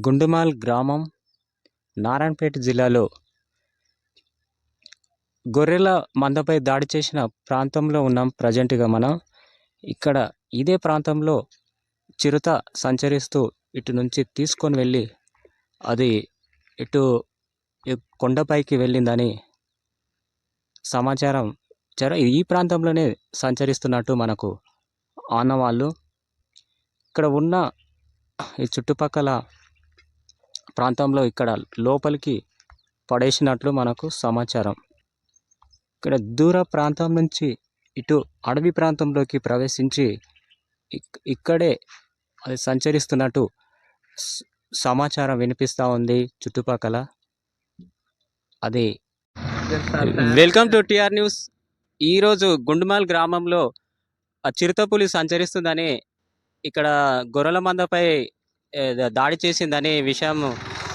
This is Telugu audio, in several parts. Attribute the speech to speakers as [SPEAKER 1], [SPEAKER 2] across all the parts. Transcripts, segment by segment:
[SPEAKER 1] గుండుమాల్ గ్రామం నారాయణపేట జిల్లాలో గొర్రెల మందపై దాడి చేసిన ప్రాంతంలో ఉన్నాం ప్రజెంట్గా మనం. ఇక్కడ ఇదే ప్రాంతంలో చిరుత సంచరిస్తూ ఇటు నుంచి తీసుకొని వెళ్ళి అది ఇటు కొండపైకి వెళ్ళిందని సమాచారం. ఈ ప్రాంతంలోనే సంచరిస్తున్నట్టు మనకు ఆనవాళ్ళు. ఇక్కడ ఉన్న ఈ చుట్టుపక్కల ప్రాంతంలో ఇక్కడ లోపలికి పడేసినట్లు మనకు సమాచారం. ఇక్కడ దూర ప్రాంతం నుంచి ఇటు అడవి ప్రాంతంలోకి ప్రవేశించి ఇక్కడే అది సంచరిస్తున్నట్టు సమాచారం వినిపిస్తూ ఉంది చుట్టుపక్కల. అది వెల్కమ్ టు టిఆర్ న్యూస్. ఈరోజు గుండుమాల్ గ్రామంలో చిరుతపులి సంచరిస్తుందని, ఇక్కడ గొర్రెల మందపై దాడి చేసిందనే విషయం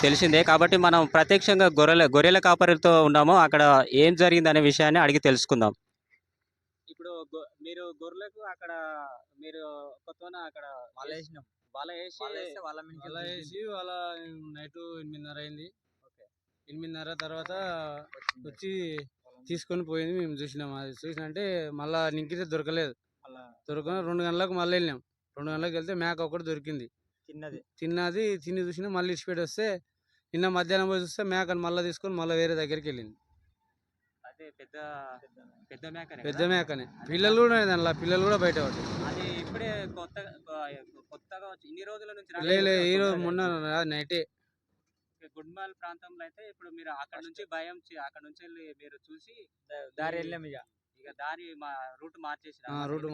[SPEAKER 1] తెలిసిందే. కాబట్టి మనం ప్రత్యక్షంగా గొర్రెల కాపరితో ఉన్నాము. అక్కడ ఏం జరిగిందనే విషయాన్ని అడిగి తెలుసుకుందాం. ఇప్పుడు మీరు గొర్రెలకు అక్కడ మీరు కొత్తన అక్కడ వాళ్ళ వేసి వాళ్ళ నైట్ 8:30 అయింది. 8:30 తర్వాత వచ్చి తీసుకొని పోయింది. మేము చూసినాం. అది చూసినంటే మళ్ళీ నింకితే దొరకలేదు. 2 గంటలకు మళ్ళీ వెళ్ళినాం. 2 గంటలకు వెళ్తే మేక ఒకటి దొరికింది. తిని చూసినా మళ్ళీ ఇచ్చిపెట్టి వస్తే నిన్న మధ్యాహ్నం పోయి చూస్తే మేకను మళ్ళీ తీసుకొని మళ్ళీ వేరే దగ్గరికి వెళ్ళింది. అదే పెద్ద మేకనే. పిల్లలు కూడా దానిలో పిల్లలు కూడా బయట పడ్డాయి. అది ఇప్పుడే కొత్తగా ఇన్ని రోజుల నుంచి లేదు. ఈ రోజు మొన్న నైటే గుండుమాల్ ప్రాంతంలో అయితే ఇప్పుడు మీరు అక్కడ నుంచి అక్కడ నుంచి వెళ్ళి మీరు చూసి దారి వెళ్ళాము. ఇక దారి రూట్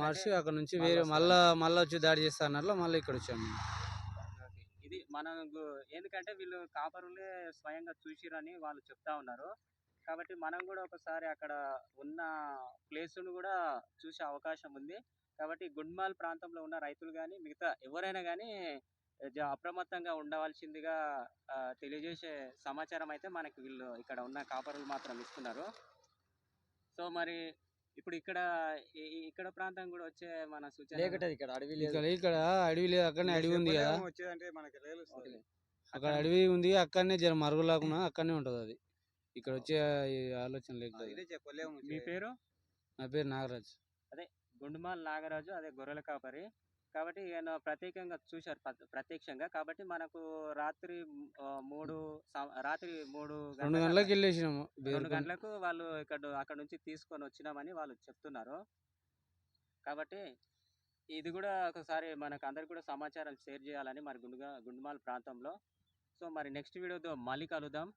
[SPEAKER 1] మార్చి అక్కడ నుంచి వేరే మళ్ళీ వచ్చి దాడి చేస్తా అన్నట్లు మళ్ళీ ఇక్కడ వచ్చాము. ఇది మనం ఎందుకంటే వీళ్ళు కాపరులే స్వయంగా చూసిరని వాళ్ళు చెప్తా ఉన్నారు. కాబట్టి మనం కూడా ఒకసారి అక్కడ ఉన్న ప్లేస్ను కూడా చూసే అవకాశం ఉంది. కాబట్టి గుండుమాల్ ప్రాంతంలో ఉన్న రైతులు కానీ మిగతా ఎవరైనా కానీ అప్రమత్తంగా ఉండవలసిందిగా తెలియజేసే సమాచారం అయితే మనకి వీళ్ళు ఇక్కడ ఉన్న కాపరులు మాత్రం ఇస్తున్నారు. సో మరి ఇప్పుడు ఇక్కడ ప్రాంతం కూడా వచ్చే మన సూచన ఇక్కడ అడవి లేదు. అక్కడనే అడవి ఉంది కదా. అక్కడ అడవి ఉంది. అక్కడనే జర మరుగులాకున్నా అక్కడనే ఉంటది. అది ఇక్కడ వచ్చే ఆలోచన లేదు. మీ పేరు? నా పేరు నాగరాజు. అదే గుండుమాల్ నాగరాజు. అదే గొర్రెల కాపరి. కాబట్టి ఈయన ప్రత్యేకంగా చూశారు ప్రత్యక్షంగా. కాబట్టి మనకు రాత్రి 2 గంటలకు వెళ్ళేసినాము. 2 గంటలకు వాళ్ళు అక్కడ నుంచి తీసుకొని వచ్చినామని వాళ్ళు చెప్తున్నారు. కాబట్టి ఇది కూడా ఒకసారి మనకు అందరికి కూడా సమాచారం షేర్ చేయాలని మరి గుండుమాల్ ప్రాంతంలో. సో మరి నెక్స్ట్ వీడియోతో మళ్ళీ కలుద్దాం.